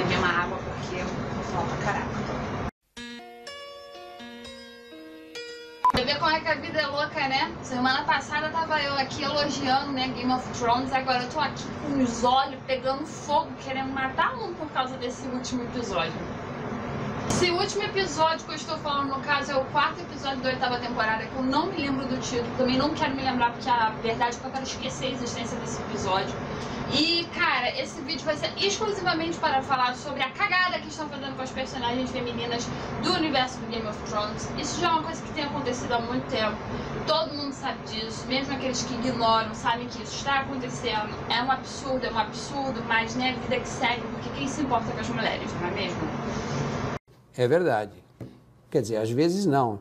beber uma água porque eu tô falando pra caraca. Pra ver como é que a vida é louca, né? Semana passada tava eu aqui elogiando, né, Game of Thrones, agora eu tô aqui com os olhos pegando fogo, querendo matar um por causa desse último episódio. Esse último episódio que eu estou falando, no caso, é o 4º episódio da 8ª temporada, que eu não me lembro do título, também não quero me lembrar, porque a verdade é que eu quero esquecer a existência desse episódio. E, cara, esse vídeo vai ser exclusivamente para falar sobre a cagada que estão fazendo com as personagens femininas do universo do Game of Thrones. Isso já é uma coisa que tem acontecido há muito tempo, todo mundo sabe disso, mesmo aqueles que ignoram sabem que isso está acontecendo. É um absurdo, mas né, vida que segue, porque quem se importa com as mulheres, não é mesmo? É verdade. Quer dizer, às vezes não.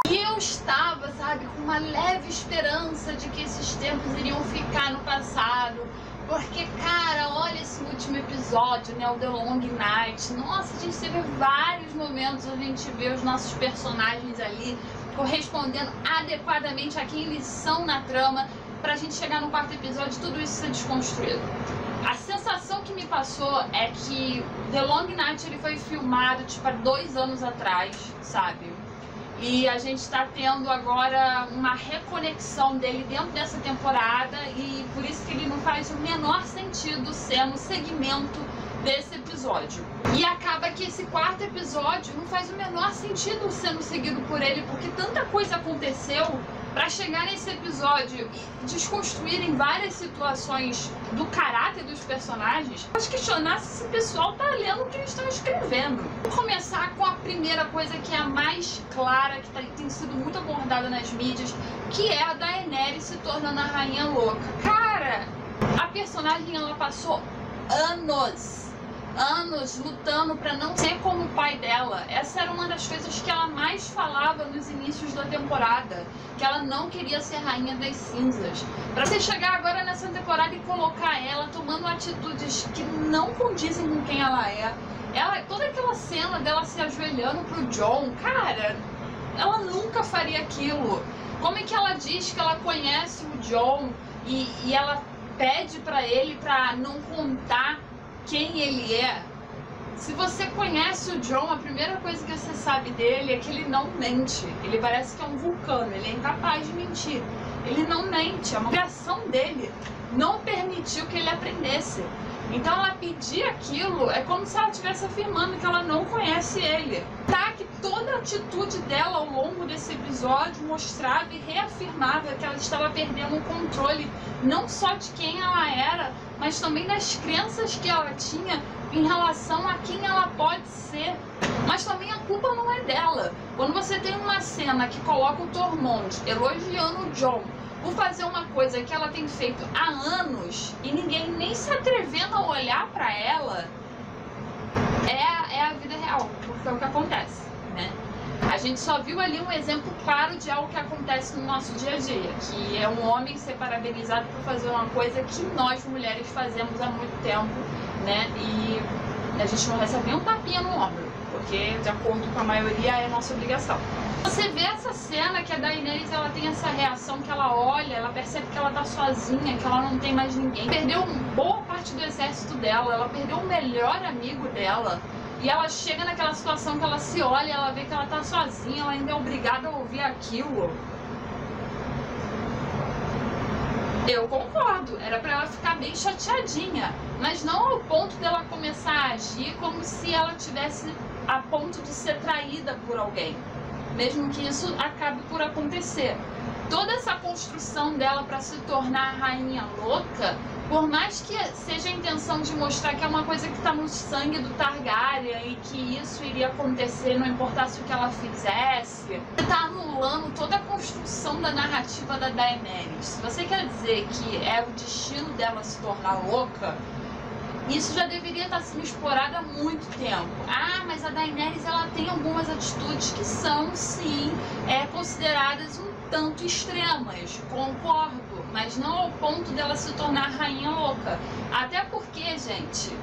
E eu estava, sabe, com uma leve esperança de que esses tempos iriam ficar no passado. Porque, cara, olha esse último episódio, né, o The Long Night. Nossa, a gente teve vários momentos, a gente vê os nossos personagens ali correspondendo adequadamente a quem eles são na trama, pra gente chegar no 4º episódio e tudo isso ser desconstruído. A sensação que me passou é que The Long Night ele foi filmado tipo há 2 anos atrás, sabe? E a gente tá tendo agora uma reconexão dele dentro dessa temporada e por isso que ele não faz o menor sentido ser no segmento desse episódio. E acaba que esse 4º episódio não faz o menor sentido sendo seguido por ele, porque tanta coisa aconteceu pra chegar nesse episódio e desconstruírem várias situações do caráter dos personagens. Acho que questionar se esse pessoal tá lendo o que eles estão escrevendo. Vou começar com a primeira coisa que é a mais clara, que tem sido muito abordada nas mídias, que é a Daenerys se tornando a rainha louca. Cara, a personagem ela passou anos lutando pra não ser como o pai dela. Essa era uma das coisas que ela mais falava nos inícios da temporada, que ela não queria ser rainha das cinzas. Pra você chegar agora nessa temporada e colocar ela tomando atitudes que não condizem com quem ela é, toda aquela cena dela se ajoelhando pro Jon, cara, ela nunca faria aquilo. Como é que ela diz que ela conhece o Jon e ela pede pra ele pra não contar quem ele é? Se você conhece o Jon, a primeira coisa que você sabe dele é que ele não mente. Ele parece que é um vulcano, ele é incapaz de mentir. Ele não mente, a criação dele não permitiu que ele aprendesse. Então ela pedir aquilo é como se ela estivesse afirmando que ela não conhece ele. Tá, que toda a atitude dela ao longo desse episódio mostrava e reafirmava que ela estava perdendo o controle não só de quem ela era, mas também das crenças que ela tinha em relação a quem ela pode ser. Mas também a culpa não é dela. Quando você tem uma cena que coloca o Tormund elogiando o Jon por fazer uma coisa que ela tem feito há anos e ninguém nem se atrevendo a olhar pra ela, é a vida real, porque é o que acontece, né? A gente só viu ali um exemplo claro de algo que acontece no nosso dia a dia, que é um homem ser parabenizado por fazer uma coisa que nós mulheres fazemos há muito tempo, né? E a gente não recebe nem um tapinha no ombro, porque de acordo com a maioria é nossa obrigação. Você vê essa cena que a Daenerys ela tem essa reação que ela olha, ela percebe que ela tá sozinha, que ela não tem mais ninguém. Perdeu boa parte do exército dela, ela perdeu o melhor amigo dela. E ela chega naquela situação que ela se olha, ela vê que ela tá sozinha, ela ainda é obrigada a ouvir aquilo. Eu concordo, era pra ela ficar bem chateadinha, mas não ao ponto dela começar a agir como se ela tivesse a ponto de ser traída por alguém, mesmo que isso acabe por acontecer. Toda essa construção dela para se tornar a rainha louca, por mais que seja a intenção de mostrar que é uma coisa que está no sangue do Targaryen e que isso iria acontecer não importasse o que ela fizesse, está anulando toda a construção da narrativa da Daenerys. Se você quer dizer que é o destino dela se tornar louca, isso já deveria estar sendo explorado há muito tempo. Ah, mas a Daenerys ela tem algumas atitudes que são, sim, consideradas um tanto extremas, concordo, mas não ao ponto dela se tornar rainha louca. Até porque, gente,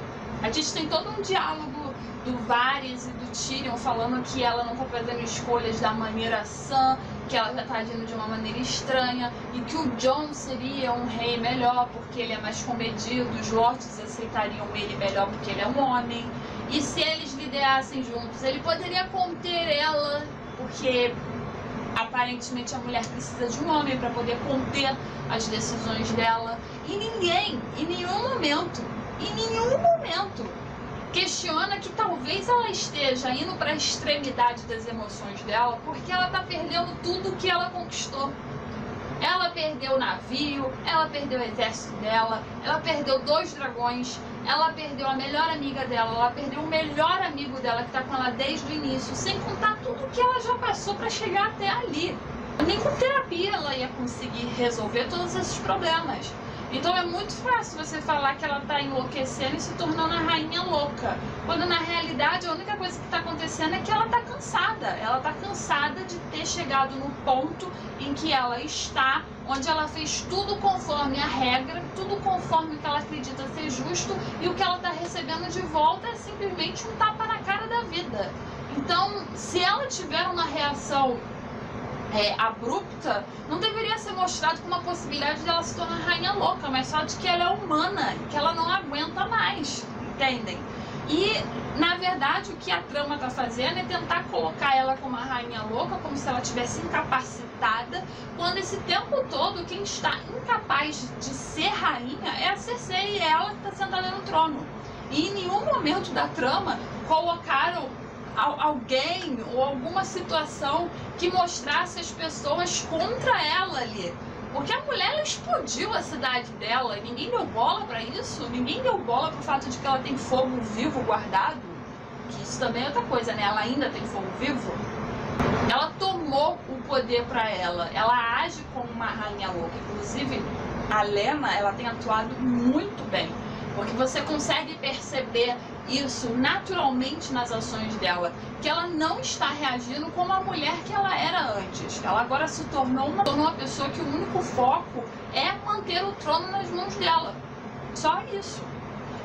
a gente tem todo um diálogo do Varys e do Tyrion falando que ela não está fazendo escolhas da maneira sã, que ela já está agindo de uma maneira estranha e que o Jon seria um rei melhor porque ele é mais comedido, os lords aceitariam ele melhor porque ele é um homem. E se eles liderassem juntos, ele poderia conter ela, porque aparentemente a mulher precisa de um homem para poder conter as decisões dela. E ninguém, em nenhum momento, questiona que talvez ela esteja indo para a extremidade das emoções dela, porque ela está perdendo tudo que ela conquistou. Ela perdeu o navio, ela perdeu o exército dela, ela perdeu 2 dragões, ela perdeu a melhor amiga dela, ela perdeu o melhor amigo dela que tá com ela desde o início, sem contar tudo que ela já passou para chegar até ali. Nem com terapia ela ia conseguir resolver todos esses problemas. Então é muito fácil você falar que ela tá enlouquecendo e se tornando a rainha louca, quando na realidade a única coisa que está acontecendo é que ela tá cansada. Ela tá cansada de ter chegado no ponto em que ela está, onde ela fez tudo conforme a regra, tudo conforme o que ela acredita ser justo, e o que ela está recebendo de volta é simplesmente um tapa na cara da vida. Então, se ela tiver uma reação abrupta, não deveria ser mostrado como uma possibilidade dela se tornar rainha louca, mas só de que ela é humana, que ela não aguenta mais, entendem? E, na verdade, o que a trama está fazendo é tentar colocar ela como uma rainha louca, como se ela tivesse incapacitada, quando esse tempo todo quem está incapaz de ser rainha é a Cersei, e ela que está sentada no trono. E em nenhum momento da trama colocaram alguém ou alguma situação que mostrasse as pessoas contra ela ali. Porque a mulher, ela explodiu a cidade dela, ninguém deu bola pra isso, ninguém deu bola pro fato de que ela tem fogo vivo guardado, que isso também é outra coisa, né? Ela ainda tem fogo vivo. Ela tomou o poder pra ela, ela age como uma rainha louca. Inclusive, a Lena, ela tem atuado muito bem, porque você consegue perceber isso naturalmente nas ações dela, que ela não está reagindo como a mulher que ela era antes. Ela agora se tornou uma pessoa que o único foco é manter o trono nas mãos dela. Só isso.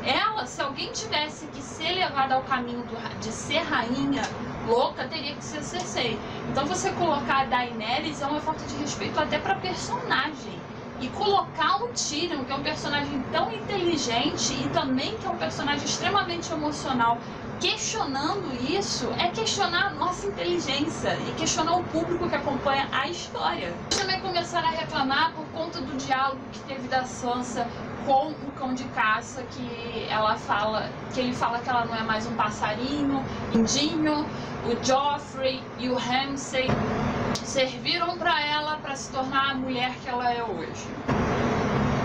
Ela, se alguém tivesse que ser levada ao caminho de ser rainha louca, teria que ser Cersei. Então você colocar a Daenerys é uma falta de respeito até para personagem. E colocar o Tyrion, que é um personagem tão inteligente e também que é um personagem extremamente emocional, questionando isso, é questionar a nossa inteligência e questionar o público que acompanha a história. Eles também começaram a reclamar por conta do diálogo que teve da Sansa com o cão de caça, que ele fala que ela não é mais um passarinho, Indinho, o Joffrey e o Ramsay serviram para ela para se tornar a mulher que ela é hoje.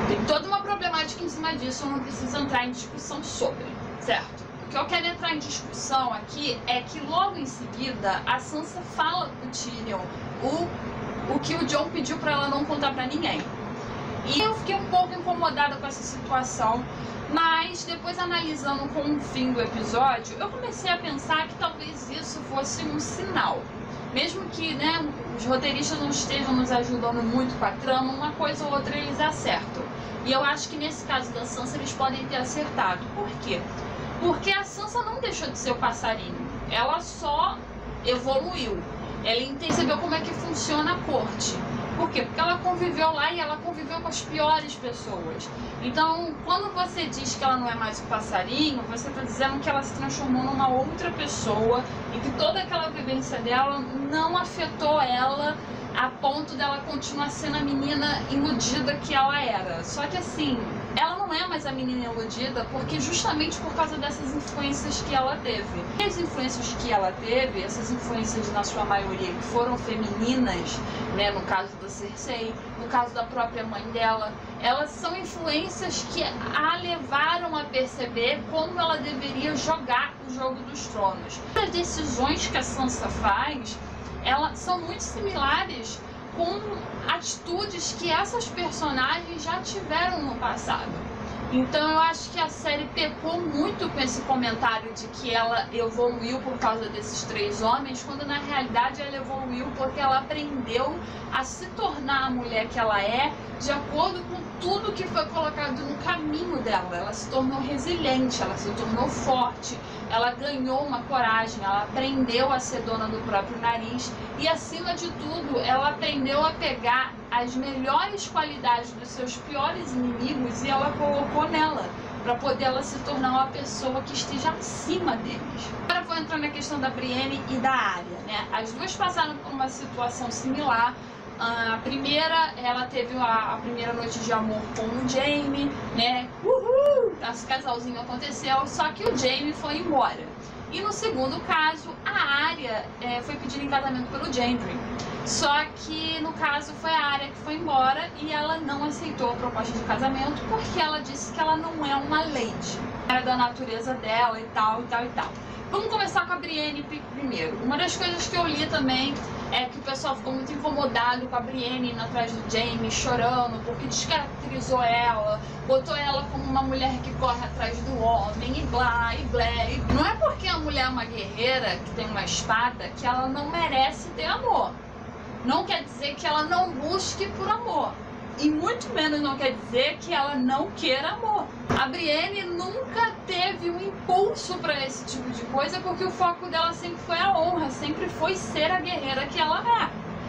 Tem toda uma problemática em cima disso, eu não preciso entrar em discussão sobre, certo? O que eu quero entrar em discussão aqui é que logo em seguida a Sansa fala pro Tyrion o que o Jon pediu para ela não contar para ninguém. E eu fiquei um pouco incomodada com essa situação, mas depois, analisando com o fim do episódio, eu comecei a pensar que talvez isso fosse um sinal. Mesmo que, né, os roteiristas não estejam nos ajudando muito com a trama, uma coisa ou outra eles acertam. E eu acho que nesse caso da Sansa eles podem ter acertado. Por quê? Porque a Sansa não deixou de ser o passarinho, ela só evoluiu. Ela percebeu como é que funciona a corte. Por quê? Porque ela conviveu lá e ela conviveu com as piores pessoas. Então, quando você diz que ela não é mais um passarinho, você está dizendo que ela se transformou numa outra pessoa e que toda aquela vivência dela não afetou ela a ponto dela continuar sendo a menina iludida que ela era. Só que assim, ela não é mais a menina iludida porque justamente por causa dessas influências que ela teve. E as influências que ela teve, essas influências na sua maioria que foram femininas, né, no caso da Cersei, no caso da própria mãe dela, elas são influências que a levaram a perceber como ela deveria jogar o jogo dos tronos. As decisões que a Sansa faz, elas são muito similares com atitudes que essas personagens já tiveram no passado. Então eu acho que a série pecou muito com esse comentário de que ela evoluiu por causa desses 3 homens, quando na realidade ela evoluiu porque ela aprendeu a se tornar a mulher que ela é, de acordo com tudo que foi colocado no caminho dela. Ela se tornou resiliente, ela se tornou forte, ela ganhou uma coragem, ela aprendeu a ser dona do próprio nariz e, acima de tudo, ela aprendeu a pegar as melhores qualidades dos seus piores inimigos e ela colocou nela. para poder ela se tornar uma pessoa que esteja acima deles. Agora vou entrar na questão da Brienne e da Arya, né? As duas passaram por uma situação similar. A primeira, ela teve a primeira noite de amor com o Jaime, né? Uhul! Esse casalzinho aconteceu, só que o Jaime foi embora. E no segundo caso, a Arya foi pedida em casamento pelo Gendry. Só que no caso foi a Arya que foi embora e ela não aceitou a proposta de casamento porque ela disse que ela não é uma lady. Era da natureza dela e tal, e tal, e tal. Vamos começar com a Brienne primeiro. Uma das coisas que eu li também é que o pessoal ficou muito incomodado com a Brienne indo atrás do Jaime, chorando, porque descaracterizou ela, botou ela como uma mulher que corre atrás do homem, e blá, e blé. Não é porque a mulher é uma guerreira, que tem uma espada, que ela não merece ter amor. Não quer dizer que ela não busque por amor. E muito menos não quer dizer que ela não queira amor. A Brienne nunca teve um impulso para esse tipo de coisa porque o foco dela sempre foi a honra, sempre foi ser a guerreira que ela é.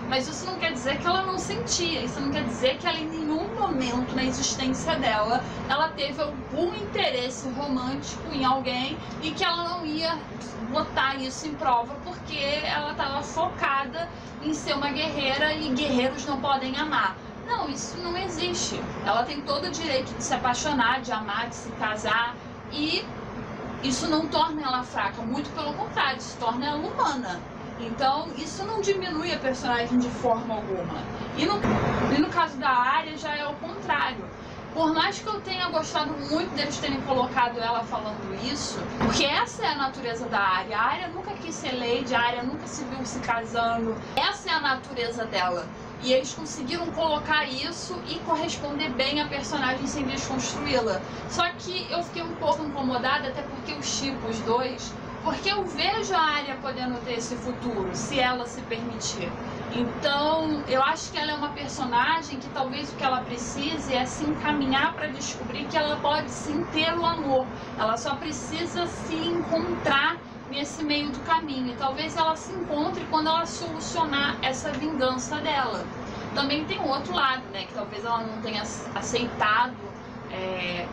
Mas isso não quer dizer que ela não sentia, isso não quer dizer que ela em nenhum momento na existência dela, ela teve algum interesse romântico em alguém e que ela não ia botar isso em prova porque ela estava focada em ser uma guerreira e guerreiros não podem amar. Não, isso não existe. Ela tem todo o direito de se apaixonar, de amar, de se casar e isso não torna ela fraca, muito pelo contrário, isso torna ela humana. Então, isso não diminui a personagem de forma alguma. E no caso da Arya já é o contrário. Por mais que eu tenha gostado muito deles terem colocado ela falando isso, porque essa é a natureza da Arya. A Arya nunca quis ser lady, a Arya nunca se viu se casando. Essa é a natureza dela. E eles conseguiram colocar isso e corresponder bem à personagem sem desconstruí-la. Só que eu fiquei um pouco incomodada, até porque eu shippo os dois, porque eu vejo a Arya podendo ter esse futuro, se ela se permitir. Então, eu acho que ela é uma personagem que talvez o que ela precise é se encaminhar para descobrir que ela pode sim ter o amor. Ela só precisa se encontrar nesse meio do caminho. E talvez ela se encontre quando ela solucionar essa vingança dela. Também tem o outro lado, né? Que talvez ela não tenha aceitado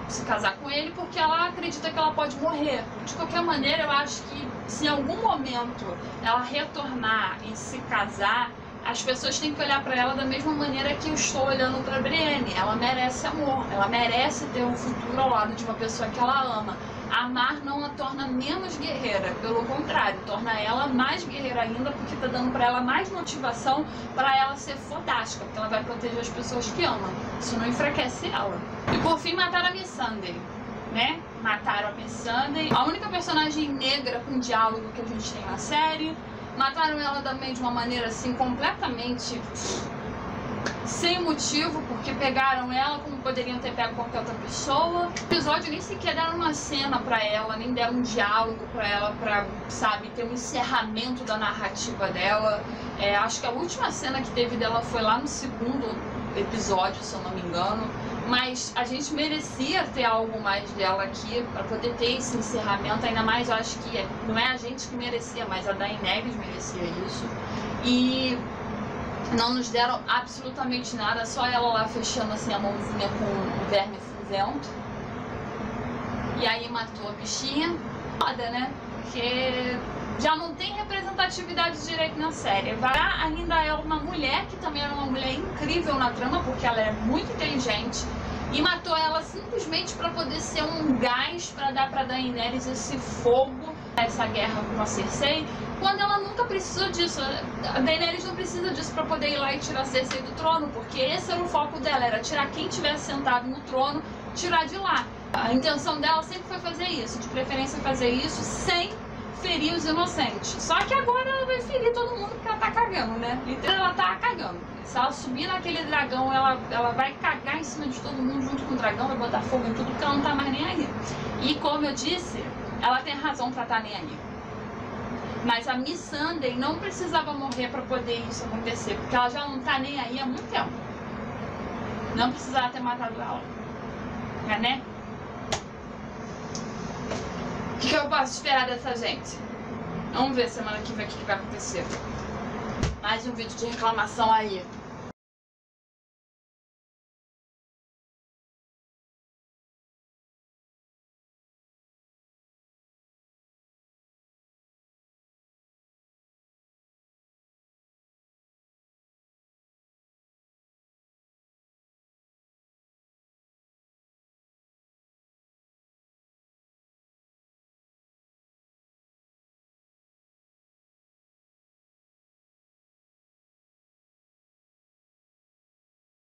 se casar com ele porque ela acredita que ela pode morrer. De qualquer maneira, eu acho que se em algum momento ela retornar e se casar, as pessoas têm que olhar para ela da mesma maneira que eu estou olhando para Brienne. Ela merece amor, ela merece ter um futuro ao lado de uma pessoa que ela ama. Amar não a torna menos guerreira, pelo contrário, torna ela mais guerreira ainda, porque tá dando para ela mais motivação para ela ser fodástica, porque ela vai proteger as pessoas que ama. Isso não enfraquece ela. E por fim, mataram a Missandei, né? Mataram a Missandei, a única personagem negra com diálogo que a gente tem na série. Mataram ela também de uma maneira assim completamente sem motivo, porque pegaram ela como poderiam ter pego qualquer outra pessoa. O episódio nem sequer deram uma cena pra ela, nem deram um diálogo pra ela, pra, sabe, ter um encerramento da narrativa dela. Acho que a última cena que teve dela foi lá no segundo episódio, se eu não me engano. Mas a gente merecia ter algo mais dela aqui pra poder ter esse encerramento. Ainda mais, eu acho que não é a gente que merecia, mas a Daenerys merecia isso. E não nos deram absolutamente nada, só ela lá fechando assim a mãozinha com o verme cinzento. E aí matou a bichinha. Foda, né? Porque já não tem representatividade direito na série. Vará ainda é uma mulher que também era uma mulher incrível na trama, porque ela é muito inteligente. E matou ela simplesmente para poder ser um gás para dar para Daenerys esse fogo, essa guerra com a Cersei, quando ela nunca precisou disso. A Daenerys não precisa disso para poder ir lá e tirar a Cersei do trono, porque esse era o foco dela, era tirar quem tivesse sentado no trono, tirar de lá. A intenção dela sempre foi fazer isso, de preferência fazer isso sem ferir os inocentes. Só que agora ela vai ferir todo mundo porque ela tá cagando, né? Então ela tá cagando. Se ela subir naquele dragão, ela vai cagar em cima de todo mundo junto com o dragão, vai botar fogo em tudo, porque ela não tá mais nem aí. E como eu disse, ela tem razão pra estar nem aí. Mas a Missandei não precisava morrer pra poder isso acontecer, porque ela já não tá nem aí há muito tempo. Não precisava ter matado ela. Né? O que eu posso esperar dessa gente? Vamos ver semana que vem o que vai acontecer. Mais um vídeo de reclamação aí.